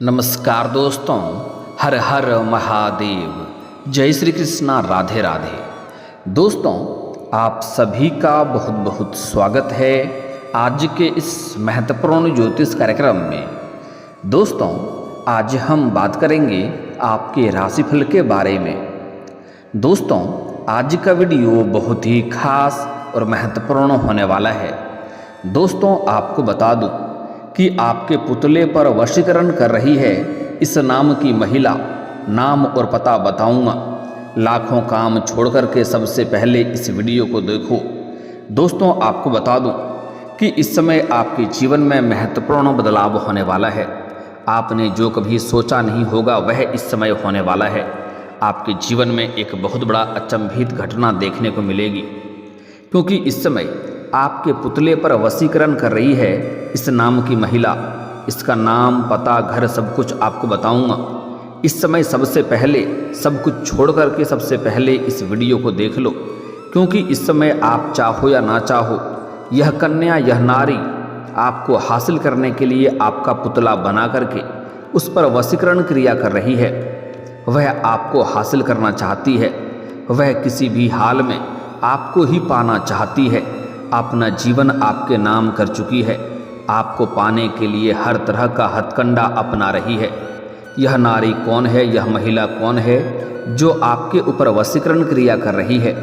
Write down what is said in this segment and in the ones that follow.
नमस्कार दोस्तों, हर हर महादेव, जय श्री कृष्णा, राधे राधे। दोस्तों, आप सभी का बहुत बहुत स्वागत है आज के इस महत्वपूर्ण ज्योतिष कार्यक्रम में। दोस्तों, आज हम बात करेंगे आपके राशिफल के बारे में। दोस्तों, आज का वीडियो बहुत ही खास और महत्वपूर्ण होने वाला है। दोस्तों, आपको बता दूं कि आपके पुतले पर वशीकरण कर रही है इस नाम की महिला। नाम और पता बताऊंगा। लाखों काम छोड़ कर के सबसे पहले इस वीडियो को देखो। दोस्तों, आपको बता दूं कि इस समय आपके जीवन में महत्वपूर्ण बदलाव होने वाला है। आपने जो कभी सोचा नहीं होगा वह इस समय होने वाला है। आपके जीवन में एक बहुत बड़ा अचंभित घटना देखने को मिलेगी, क्योंकि इस समय आपके पुतले पर वशीकरण कर रही है इस नाम की महिला। इसका नाम, पता, घर सब कुछ आपको बताऊंगा। इस समय सबसे पहले सब कुछ छोड़ करके सबसे पहले इस वीडियो को देख लो, क्योंकि इस समय आप चाहो या ना चाहो, यह कन्या, यह नारी आपको हासिल करने के लिए आपका पुतला बना करके उस पर वशीकरण क्रिया कर रही है। वह आपको हासिल करना चाहती है। वह किसी भी हाल में आपको ही पाना चाहती है। अपना जीवन आपके नाम कर चुकी है। आपको पाने के लिए हर तरह का हथकंडा अपना रही है। यह नारी कौन है, यह महिला कौन है जो आपके ऊपर वशीकरण क्रिया कर रही है?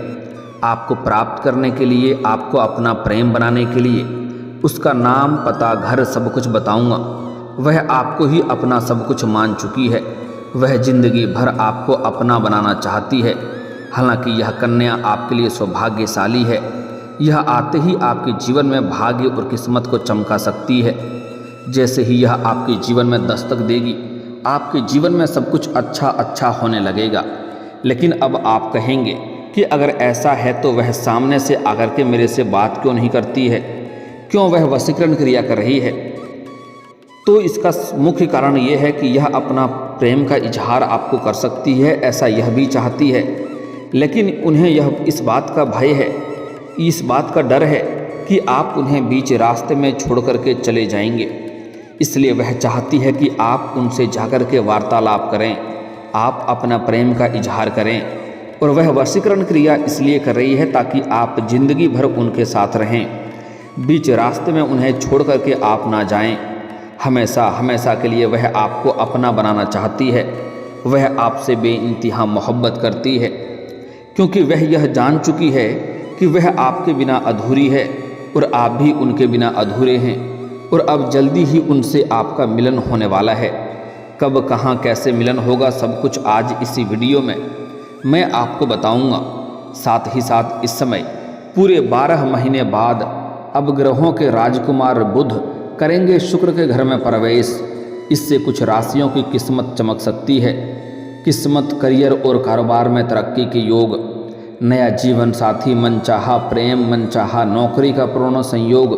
आपको प्राप्त करने के लिए, आपको अपना प्रेम बनाने के लिए उसका नाम, पता, घर सब कुछ बताऊंगा। वह आपको ही अपना सब कुछ मान चुकी है। वह जिंदगी भर आपको अपना बनाना चाहती है। हालांकि यह कन्या आपके लिए सौभाग्यशाली है। यह आते ही आपके जीवन में भाग्य और किस्मत को चमका सकती है। जैसे ही यह आपके जीवन में दस्तक देगी, आपके जीवन में सब कुछ अच्छा होने लगेगा। लेकिन अब आप कहेंगे कि अगर ऐसा है तो वह सामने से आकर के मेरे से बात क्यों नहीं करती है, क्यों वह वशीकरण क्रिया कर रही है? तो इसका मुख्य कारण यह है कि यह अपना प्रेम का इजहार आपको कर सकती है, ऐसा यह भी चाहती है। लेकिन उन्हें यह इस बात का भय है, इस बात का डर है कि आप उन्हें बीच रास्ते में छोड़ करके चले जाएंगे। इसलिए वह चाहती है कि आप उनसे जाकर के वार्तालाप करें, आप अपना प्रेम का इजहार करें। और वह वशीकरण क्रिया इसलिए कर रही है ताकि आप जिंदगी भर उनके साथ रहें। बीच रास्ते में उन्हें छोड़ करके आप ना जाएं। हमेशा हमेशा के लिए वह आपको अपना बनाना चाहती है। वह आपसे बेइंतहा मोहब्बत करती है, क्योंकि वह यह जान चुकी है कि वह आपके बिना अधूरी है और आप भी उनके बिना अधूरे हैं। और अब जल्दी ही उनसे आपका मिलन होने वाला है। कब, कहाँ, कैसे मिलन होगा, सब कुछ आज इसी वीडियो में मैं आपको बताऊंगा। साथ ही साथ इस समय पूरे 12 महीने बाद अब ग्रहों के राजकुमार बुध करेंगे शुक्र के घर में प्रवेश। इससे कुछ राशियों की किस्मत चमक सकती है। किस्मत, करियर और कारोबार में तरक्की के योग, नया जीवन साथी, मनचाहा प्रेम, मनचाहा नौकरी का पूर्ण संयोग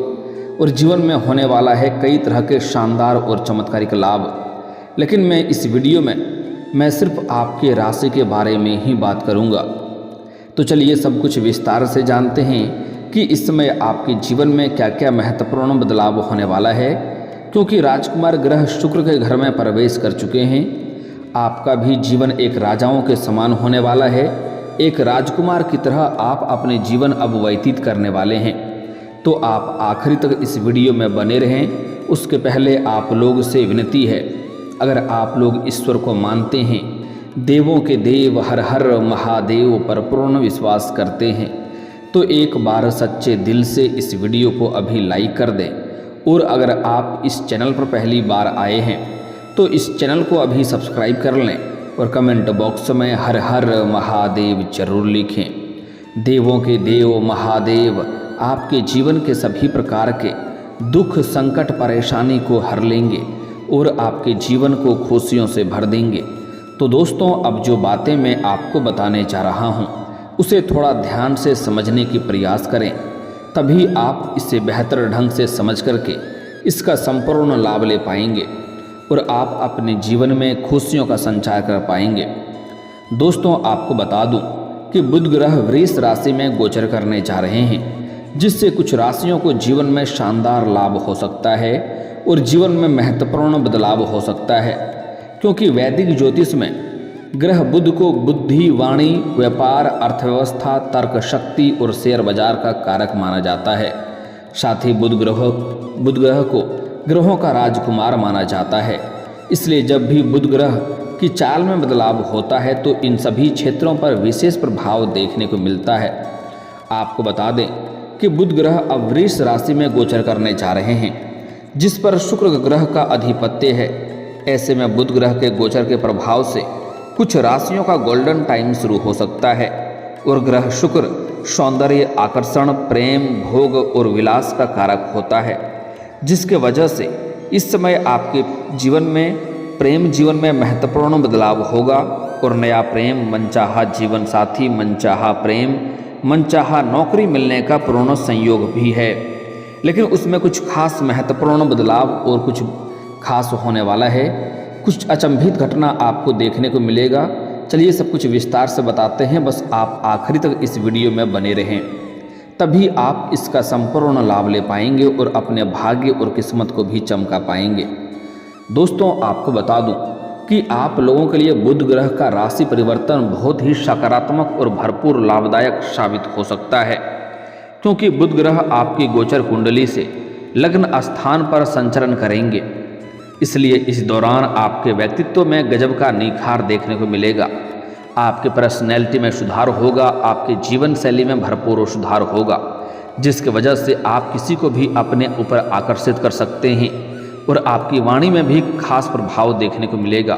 और जीवन में होने वाला है कई तरह के शानदार और चमत्कारिक लाभ। लेकिन मैं इस वीडियो में मैं सिर्फ आपके राशि के बारे में ही बात करूंगा। तो चलिए सब कुछ विस्तार से जानते हैं कि इस समय आपके जीवन में क्या क्या महत्वपूर्ण बदलाव होने वाला है, क्योंकि राजकुमार ग्रह शुक्र के घर में प्रवेश कर चुके हैं। आपका भी जीवन एक राजाओं के समान होने वाला है। एक राजकुमार की तरह आप अपने जीवन अब व्यतीत करने वाले हैं। तो आप आखिरी तक इस वीडियो में बने रहें। उसके पहले आप लोग से विनती है, अगर आप लोग ईश्वर को मानते हैं, देवों के देव हर हर महादेव पर पूर्ण विश्वास करते हैं, तो एक बार सच्चे दिल से इस वीडियो को अभी लाइक कर दें। और अगर आप इस चैनल पर पहली बार आए हैं तो इस चैनल को अभी सब्सक्राइब कर लें और कमेंट बॉक्स में हर हर महादेव जरूर लिखें। देवों के देव महादेव आपके जीवन के सभी प्रकार के दुख, संकट, परेशानी को हर लेंगे और आपके जीवन को खुशियों से भर देंगे। तो दोस्तों, अब जो बातें मैं आपको बताने जा रहा हूँ उसे थोड़ा ध्यान से समझने की प्रयास करें, तभी आप इसे बेहतर ढंग से समझ करके इसका संपूर्ण लाभ ले पाएंगे और आप अपने जीवन में खुशियों का संचार कर पाएंगे। दोस्तों, आपको बता दूं कि बुध ग्रह वृष राशि में गोचर करने जा रहे हैं, जिससे कुछ राशियों को जीवन में शानदार लाभ हो सकता है और जीवन में महत्वपूर्ण बदलाव हो सकता है, क्योंकि वैदिक ज्योतिष में ग्रह बुध को बुद्धि, वाणी, व्यापार, अर्थव्यवस्था, तर्क शक्ति और शेयर बाजार का कारक माना जाता है। साथ ही बुध ग्रह को ग्रहों का राजकुमार माना जाता है। इसलिए जब भी बुध ग्रह की चाल में बदलाव होता है तो इन सभी क्षेत्रों पर विशेष प्रभाव देखने को मिलता है। आपको बता दें कि बुध ग्रह अब वृष राशि में गोचर करने जा रहे हैं, जिस पर शुक्र ग्रह का अधिपत्य है। ऐसे में बुध ग्रह के गोचर के प्रभाव से कुछ राशियों का गोल्डन टाइम शुरू हो सकता है और ग्रह शुक्र सौंदर्य, आकर्षण, प्रेम, भोग और विलास का कारक होता है, जिसके वजह से इस समय आपके जीवन में प्रेम जीवन में महत्वपूर्ण बदलाव होगा और नया प्रेम, मनचाहा जीवन साथी, मनचाहा प्रेम, मनचाहा नौकरी मिलने का पूर्ण संयोग भी है। लेकिन उसमें कुछ खास महत्वपूर्ण बदलाव और कुछ खास होने वाला है। कुछ अचंभित घटना आपको देखने को मिलेगा। चलिए सब कुछ विस्तार से बताते हैं, बस आप आखिरी तक इस वीडियो में बने रहें, तभी आप इसका संपूर्ण लाभ ले पाएंगे और अपने भाग्य और किस्मत को भी चमका पाएंगे। दोस्तों, आपको बता दूं कि आप लोगों के लिए बुध ग्रह का राशि परिवर्तन बहुत ही सकारात्मक और भरपूर लाभदायक साबित हो सकता है, क्योंकि बुध ग्रह आपकी गोचर कुंडली से लग्न स्थान पर संचरण करेंगे। इसलिए इस दौरान आपके व्यक्तित्व में गजब का निखार देखने को मिलेगा। आपके पर्सनैलिटी में सुधार होगा, आपके जीवन शैली में भरपूर सुधार होगा, जिसकी वजह से आप किसी को भी अपने ऊपर आकर्षित कर सकते हैं और आपकी वाणी में भी खास प्रभाव देखने को मिलेगा,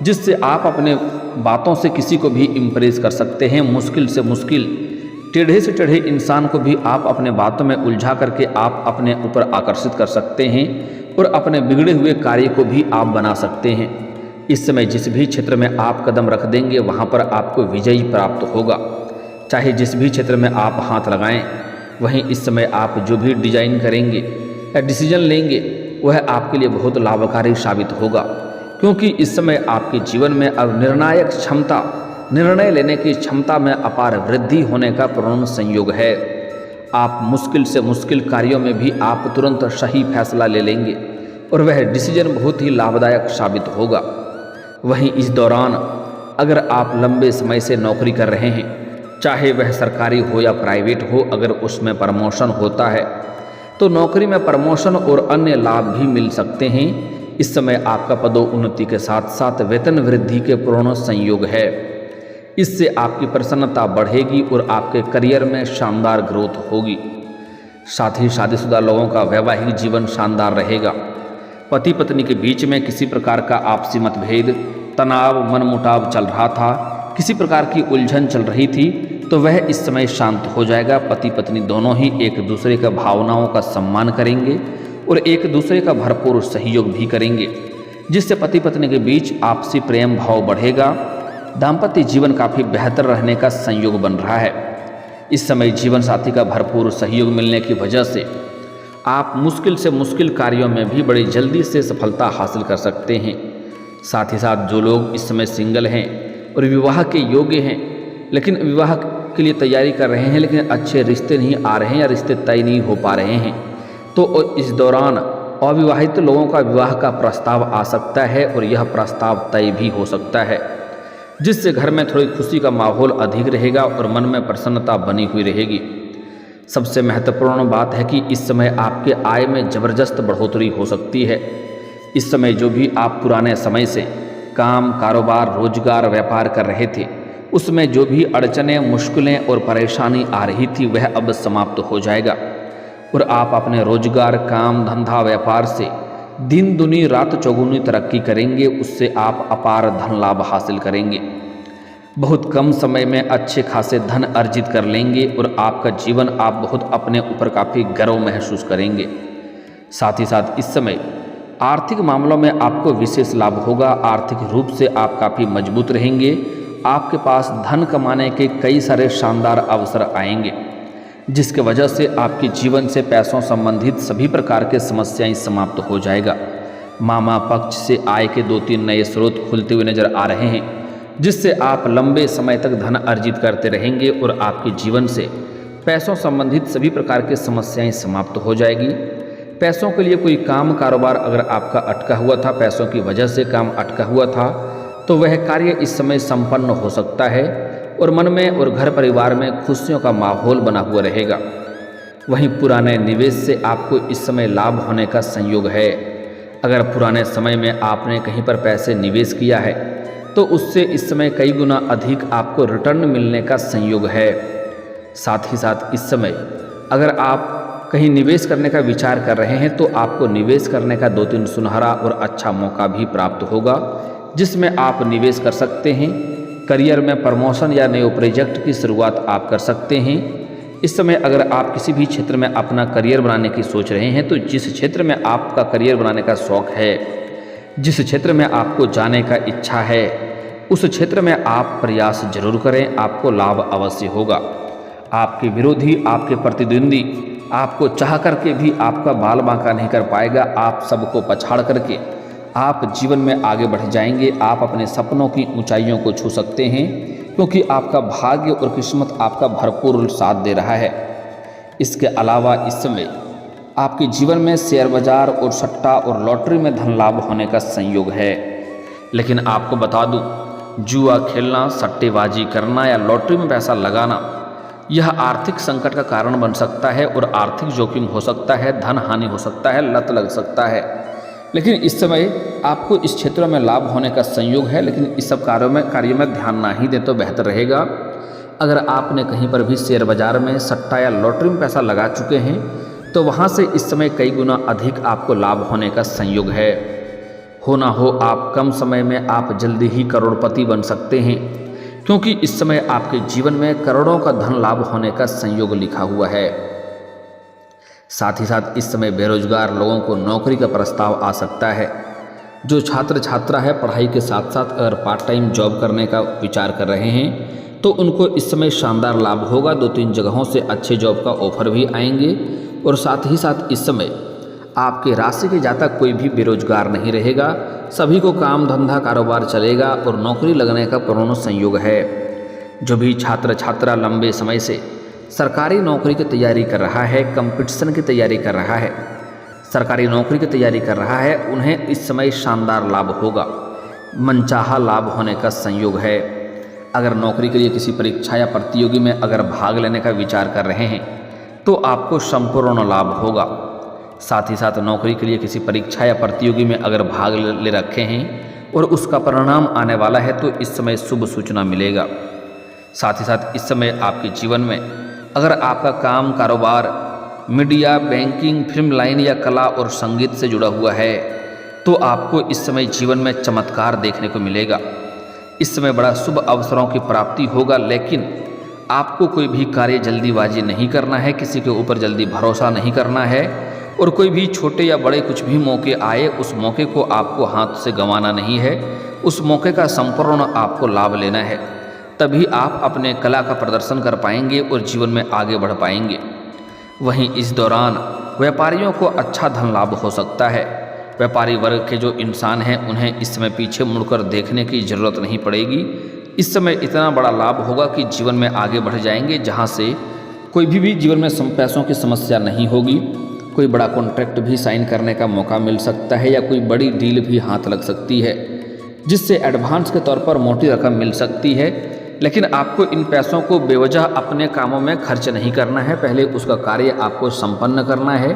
जिससे आप अपने बातों से किसी को भी इम्प्रेस कर सकते हैं। मुश्किल से मुश्किल, टेढ़े से टेढ़े इंसान को भी आप अपने बातों में उलझा करके आप अपने ऊपर आकर्षित कर सकते हैं और अपने बिगड़े हुए कार्य को भी आप बना सकते हैं। इस समय जिस भी क्षेत्र में आप कदम रख देंगे वहाँ पर आपको विजयी प्राप्त होगा। चाहे जिस भी क्षेत्र में आप हाथ लगाएं, वहीं इस समय आप जो भी डिजाइन करेंगे या डिसीजन लेंगे वह आपके लिए बहुत लाभकारी साबित होगा, क्योंकि इस समय आपके जीवन में अब निर्णायक क्षमता, निर्णय लेने की क्षमता में अपार वृद्धि होने का पूर्ण संयोग है। आप मुश्किल से मुश्किल कार्यों में भी आप तुरंत सही फैसला ले लेंगे और वह डिसीजन बहुत ही लाभदायक साबित होगा। वहीं इस दौरान अगर आप लंबे समय से नौकरी कर रहे हैं, चाहे वह सरकारी हो या प्राइवेट हो, अगर उसमें प्रमोशन होता है तो नौकरी में प्रमोशन और अन्य लाभ भी मिल सकते हैं। इस समय आपका पदोन्नति के साथ साथ वेतन वृद्धि के पूर्ण संयोग है। इससे आपकी प्रसन्नता बढ़ेगी और आपके करियर में शानदार ग्रोथ होगी। साथ ही शादीशुदा लोगों का वैवाहिक जीवन शानदार रहेगा। पति पत्नी के बीच में किसी प्रकार का आपसी मतभेद, तनाव, मनमुटाव चल रहा था, किसी प्रकार की उलझन चल रही थी, तो वह इस समय शांत हो जाएगा। पति पत्नी दोनों ही एक दूसरे का भावनाओं का सम्मान करेंगे और एक दूसरे का भरपूर सहयोग भी करेंगे, जिससे पति पत्नी के बीच आपसी प्रेम भाव बढ़ेगा। दाम्पत्य जीवन काफ़ी बेहतर रहने का संयोग बन रहा है। इस समय जीवन साथी का भरपूर सहयोग मिलने की वजह से आप मुश्किल से मुश्किल कार्यों में भी बड़ी जल्दी से सफलता हासिल कर सकते हैं। साथ ही साथ जो लोग इस समय सिंगल हैं और विवाह के योग्य हैं, लेकिन विवाह के लिए तैयारी कर रहे हैं, लेकिन अच्छे रिश्ते नहीं आ रहे हैं या रिश्ते तय नहीं हो पा रहे हैं, तो इस दौरान अविवाहित लोगों का विवाह का प्रस्ताव आ सकता है और यह प्रस्ताव तय भी हो सकता है, जिससे घर में थोड़ी खुशी का माहौल अधिक रहेगा और मन में प्रसन्नता बनी हुई रहेगी। सबसे महत्वपूर्ण बात है कि इस समय आपके आय में ज़बरदस्त बढ़ोतरी हो सकती है। इस समय जो भी आप पुराने समय से काम, कारोबार, रोजगार, व्यापार कर रहे थे, उसमें जो भी अड़चनें, मुश्किलें और परेशानी आ रही थी वह अब समाप्त हो जाएगा और आप अपने रोजगार, काम, धंधा, व्यापार से दिन दुनी रात चौगुनी तरक्की करेंगे। उससे आप अपार धन लाभ हासिल करेंगे। बहुत कम समय में अच्छे खासे धन अर्जित कर लेंगे और आपका जीवन आप बहुत अपने ऊपर काफ़ी गर्व महसूस करेंगे। साथ ही साथ इस समय आर्थिक मामलों में आपको विशेष लाभ होगा। आर्थिक रूप से आप काफ़ी मजबूत रहेंगे। आपके पास धन कमाने के कई सारे शानदार अवसर आएंगे, जिसके वजह से आपके जीवन से पैसों संबंधित सभी प्रकार के समस्याएं समाप्त हो जाएगा। मामा पक्ष से आय के 2-3 नए स्रोत खुलते हुए नजर आ रहे हैं, जिससे आप लंबे समय तक धन अर्जित करते रहेंगे और आपके जीवन से पैसों संबंधित सभी प्रकार की समस्याएं समाप्त हो जाएगी। पैसों के लिए कोई काम कारोबार अगर आपका अटका हुआ था, पैसों की वजह से काम अटका हुआ था, तो वह कार्य इस समय संपन्न हो सकता है और मन में और घर परिवार में खुशियों का माहौल बना हुआ रहेगा। वहीं पुराने निवेश से आपको इस समय लाभ होने का संयोग है। अगर पुराने समय में आपने कहीं पर पैसे निवेश किया है तो उससे इस समय कई गुना अधिक आपको रिटर्न मिलने का संयोग है। साथ ही साथ इस समय अगर आप कहीं निवेश करने का विचार कर रहे हैं तो आपको निवेश करने का 2-3 सुनहरा और अच्छा मौका भी प्राप्त होगा, जिसमें आप निवेश कर सकते हैं। करियर में प्रमोशन या नए प्रोजेक्ट की शुरुआत आप कर सकते हैं। इस समय अगर आप किसी भी क्षेत्र में अपना करियर बनाने की सोच रहे हैं तो जिस क्षेत्र में आपका करियर बनाने का शौक़ है, जिस क्षेत्र में आपको जाने का इच्छा है, उस क्षेत्र में आप प्रयास जरूर करें, आपको लाभ अवश्य होगा। आपके विरोधी, आपके प्रतिद्वंदी आपको चाह करके भी आपका बाल बांका नहीं कर पाएगा। आप सबको पछाड़ करके आप जीवन में आगे बढ़ जाएंगे। आप अपने सपनों की ऊंचाइयों को छू सकते हैं, क्योंकि आपका भाग्य और किस्मत आपका भरपूर साथ दे रहा है। इसके अलावा इस समय आपके जीवन में शेयर बाजार और सट्टा और लॉटरी में धन लाभ होने का संयोग है। लेकिन आपको बता दूं, जुआ खेलना, सट्टेबाजी करना या लॉटरी में पैसा लगाना यह आर्थिक संकट का कारण बन सकता है और आर्थिक जोखिम हो सकता है, धन हानि हो सकता है, लत लग सकता है। लेकिन इस समय आपको इस क्षेत्रों में लाभ होने का संयोग है, लेकिन इस सब कार्यों में ध्यान ना ही दें तो बेहतर रहेगा। अगर आपने कहीं पर भी शेयर बाजार में, सट्टा या लॉटरी में पैसा लगा चुके हैं तो वहाँ से इस समय कई गुना अधिक आपको लाभ होने का संयोग है। हो ना हो आप कम समय में आप जल्दी ही करोड़पति बन सकते हैं, क्योंकि इस समय आपके जीवन में करोड़ों का धन लाभ होने का संयोग लिखा हुआ है। साथ ही साथ इस समय बेरोजगार लोगों को नौकरी का प्रस्ताव आ सकता है। जो छात्र छात्रा है, पढ़ाई के साथ साथ अगर पार्ट टाइम जॉब करने का विचार कर रहे हैं तो उनको इस समय शानदार लाभ होगा। 2-3 जगहों से अच्छे जॉब का ऑफर भी आएंगे और साथ ही साथ इस समय आपके राशि के जातक कोई भी बेरोजगार नहीं रहेगा। सभी को काम धंधा कारोबार चलेगा और नौकरी लगने का पूर्ण संयोग है। जो भी छात्र छात्रा लंबे समय से सरकारी नौकरी की तैयारी कर रहा है, कंपटीशन की तैयारी कर रहा है, सरकारी नौकरी की तैयारी कर रहा है, उन्हें इस समय शानदार लाभ होगा। मनचाहा लाभ होने का संयोग है। अगर नौकरी के लिए किसी परीक्षा या प्रतियोगी में अगर भाग लेने का विचार कर रहे हैं तो आपको संपूर्ण लाभ होगा। साथ ही साथ नौकरी के लिए किसी परीक्षा या प्रतियोगी में अगर भाग ले रखे हैं और उसका परिणाम आने वाला है तो इस समय शुभ सूचना मिलेगा। साथ ही साथ इस समय आपके जीवन में अगर आपका काम कारोबार मीडिया, बैंकिंग, फिल्म लाइन या कला और संगीत से जुड़ा हुआ है तो आपको इस समय जीवन में चमत्कार देखने को मिलेगा। इस समय बड़ा शुभ अवसरों की प्राप्ति होगा, लेकिन आपको कोई भी कार्य जल्दीबाजी नहीं करना है, किसी के ऊपर जल्दी भरोसा नहीं करना है और कोई भी छोटे या बड़े कुछ भी मौके आए उस मौके को आपको हाथ से गंवाना नहीं है। उस मौके का संपूर्ण आपको लाभ लेना है, तभी आप अपने कला का प्रदर्शन कर पाएंगे और जीवन में आगे बढ़ पाएंगे। वहीं इस दौरान व्यापारियों को अच्छा धन लाभ हो सकता है। व्यापारी वर्ग के जो इंसान हैं उन्हें इस समय पीछे मुड़कर देखने की ज़रूरत नहीं पड़ेगी। इस समय इतना बड़ा लाभ होगा कि जीवन में आगे बढ़ जाएंगे, जहाँ से कोई भी जीवन में पैसों की समस्या नहीं होगी। कोई बड़ा कॉन्ट्रैक्ट भी साइन करने का मौका मिल सकता है या कोई बड़ी डील भी हाथ लग सकती है, जिससे एडवांस के तौर पर मोटी रकम मिल सकती है। लेकिन आपको इन पैसों को बेवजह अपने कामों में खर्च नहीं करना है, पहले उसका कार्य आपको संपन्न करना है,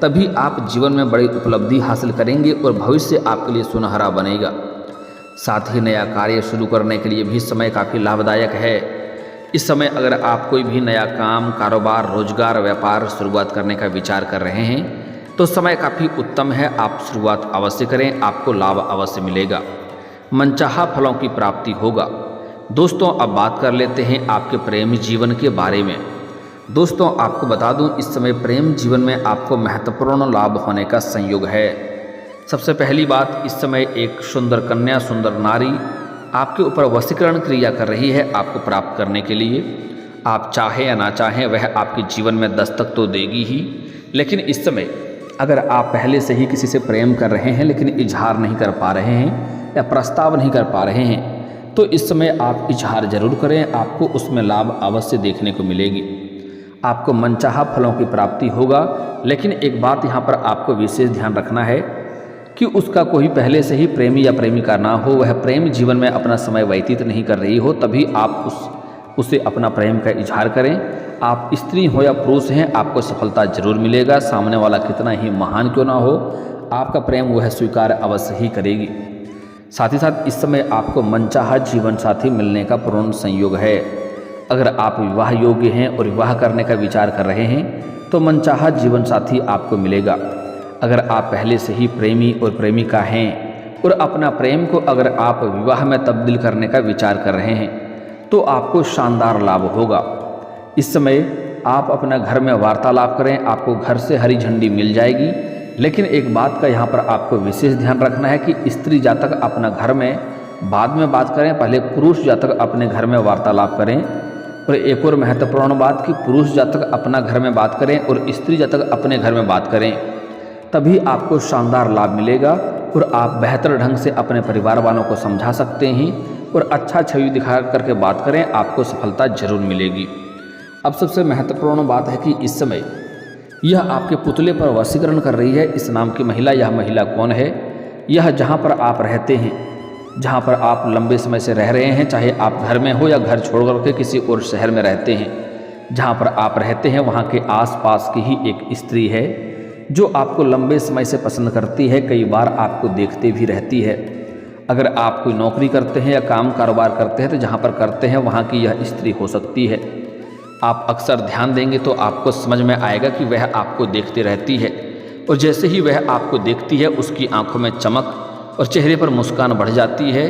तभी आप जीवन में बड़ी उपलब्धि हासिल करेंगे और भविष्य आपके लिए सुनहरा बनेगा। साथ ही नया कार्य शुरू करने के लिए भी समय काफ़ी लाभदायक है। इस समय अगर आप कोई भी नया काम, कारोबार, रोजगार, व्यापार शुरुआत करने का विचार कर रहे हैं तो समय काफ़ी उत्तम है। आप शुरुआत अवश्य करें, आपको लाभ अवश्य मिलेगा, मनचाहा फलों की प्राप्ति होगा। दोस्तों, अब बात कर लेते हैं आपके प्रेम जीवन के बारे में। दोस्तों, आपको बता दूं, इस समय प्रेम जीवन में आपको महत्वपूर्ण लाभ होने का संयोग है। सबसे पहली बात, इस समय एक सुंदर कन्या, सुंदर नारी आपके ऊपर वशीकरण क्रिया कर रही है आपको प्राप्त करने के लिए। आप चाहें या ना चाहें वह आपके जीवन में दस्तक तो देगी ही, लेकिन इस समय अगर आप पहले से ही किसी से प्रेम कर रहे हैं लेकिन इजहार नहीं कर पा रहे हैं या प्रस्ताव नहीं कर पा रहे हैं तो इस समय आप इजहार जरूर करें, आपको उसमें लाभ अवश्य देखने को मिलेगी। आपको मनचाहा फलों की प्राप्ति होगा। लेकिन एक बात यहाँ पर आपको विशेष ध्यान रखना है कि उसका कोई पहले से ही प्रेमी या प्रेमिका ना हो, वह प्रेम जीवन में अपना समय व्यतीत नहीं कर रही हो, तभी आप उसे अपना प्रेम का इजहार करें। आप स्त्री हो या पुरुष हैं, आपको सफलता जरूर मिलेगा। सामने वाला कितना ही महान क्यों ना हो, आपका प्रेम वह स्वीकार अवश्य ही करेगी। साथ ही साथ इस समय आपको मनचाहा जीवन साथी मिलने का पूर्ण संयोग है। अगर आप विवाह योग्य हैं और विवाह करने का विचार कर रहे हैं तो मनचाहा जीवन साथी आपको मिलेगा। अगर आप पहले से ही प्रेमी और प्रेमिका हैं और अपना प्रेम को अगर आप विवाह में तब्दील करने का विचार कर रहे हैं तो आपको शानदार लाभ होगा। इस समय आप अपना घर में वार्तालाप करें, आपको घर से हरी झंडी मिल जाएगी। लेकिन एक बात का यहाँ पर आपको विशेष ध्यान रखना है कि स्त्री जातक अपना घर में बाद में बात करें, पहले पुरुष जातक अपने घर में वार्तालाप करें। और एक और महत्वपूर्ण बात कि पुरुष जातक अपना घर में बात करें और स्त्री जातक अपने घर में बात करें, तभी आपको शानदार लाभ मिलेगा और आप बेहतर ढंग से अपने परिवार वालों को समझा सकते हैं और अच्छा छवि दिखा करके बात करें, आपको सफलता जरूर मिलेगी। अब सबसे महत्वपूर्ण बात है कि इस समय यह आपके पुतले पर वशीकरण कर रही है। इस नाम की महिला, यह महिला कौन है? यह जहाँ पर आप रहते हैं, जहाँ पर आप लंबे समय से रह रहे हैं, चाहे आप घर में हो या घर छोड़ करके किसी और शहर में रहते हैं, जहाँ पर आप रहते हैं वहाँ के आसपास की ही एक स्त्री है जो आपको लंबे समय से पसंद करती है, कई बार आपको देखते भी रहती है। अगर आप कोई नौकरी करते हैं या काम कारोबार करते हैं तो जहाँ पर करते हैं वहाँ की यह स्त्री हो सकती है। आप अक्सर ध्यान देंगे तो आपको समझ में आएगा कि वह आपको देखती रहती है और जैसे ही वह आपको देखती है उसकी आंखों में चमक और चेहरे पर मुस्कान बढ़ जाती है।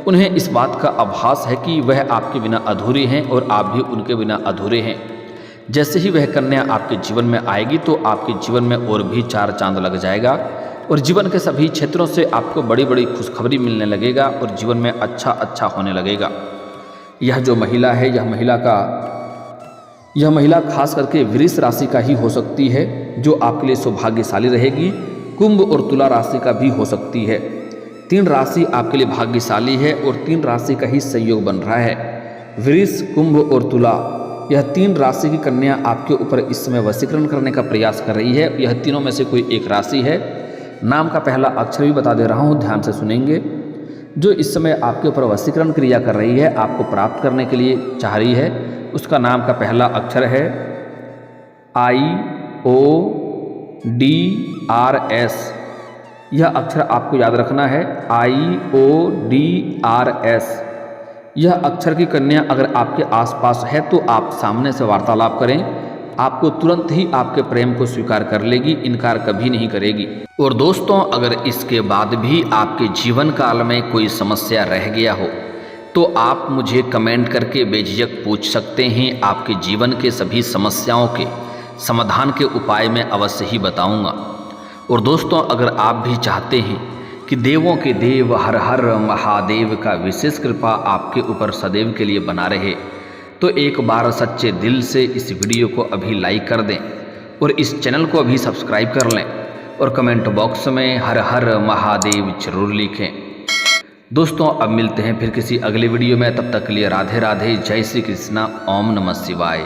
उन्हें इस बात का आभास है कि वह आपके बिना अधूरे हैं और आप भी उनके बिना अधूरे हैं। जैसे ही वह कन्या आपके जीवन में आएगी तो आपके जीवन में और भी चार चांद लग जाएगा और जीवन के सभी क्षेत्रों से आपको बड़ी बड़ी खुशखबरी मिलने लगेगा और जीवन में अच्छा होने लगेगा। यह जो महिला है, यह महिला खास करके वृष राशि का ही हो सकती है जो आपके लिए सौभाग्यशाली रहेगी। कुंभ और तुला राशि का भी हो सकती है। 3 राशि आपके लिए भाग्यशाली है और 3 राशि का ही संयोग बन रहा है। वृष, कुंभ और तुला, यह 3 राशि की कन्या आपके ऊपर इस समय वशीकरण करने का प्रयास कर रही है। यह तीनों में से कोई एक राशि है। नाम का पहला अक्षर भी बता दे रहा हूँ, ध्यान से सुनेंगे। जो इस समय आपके ऊपर वशीकरण क्रिया कर रही है, आपको प्राप्त करने के लिए चाह रही है, उसका नाम का पहला अक्षर है IODRS। यह अक्षर आपको याद रखना है, IODRS। यह अक्षर की कन्या अगर आपके आसपास है तो आप सामने से वार्तालाप करें, आपको तुरंत ही आपके प्रेम को स्वीकार कर लेगी, इनकार कभी नहीं करेगी। और दोस्तों, अगर इसके बाद भी आपके जीवन काल में कोई समस्या रह गया हो तो आप मुझे कमेंट करके बेझिझक पूछ सकते हैं। आपके जीवन के सभी समस्याओं के समाधान के उपाय मैं अवश्य ही बताऊंगा। और दोस्तों, अगर आप भी चाहते हैं कि देवों के देव हर हर महादेव का विशेष कृपा आपके ऊपर सदैव के लिए बना रहे तो एक बार सच्चे दिल से इस वीडियो को अभी लाइक कर दें और इस चैनल को अभी सब्सक्राइब कर लें और कमेंट बॉक्स में हर हर महादेव जरूर लिखें। दोस्तों, अब मिलते हैं फिर किसी अगले वीडियो में। तब तक के लिए राधे राधे, जय श्री कृष्णा, ओम नमः शिवाय।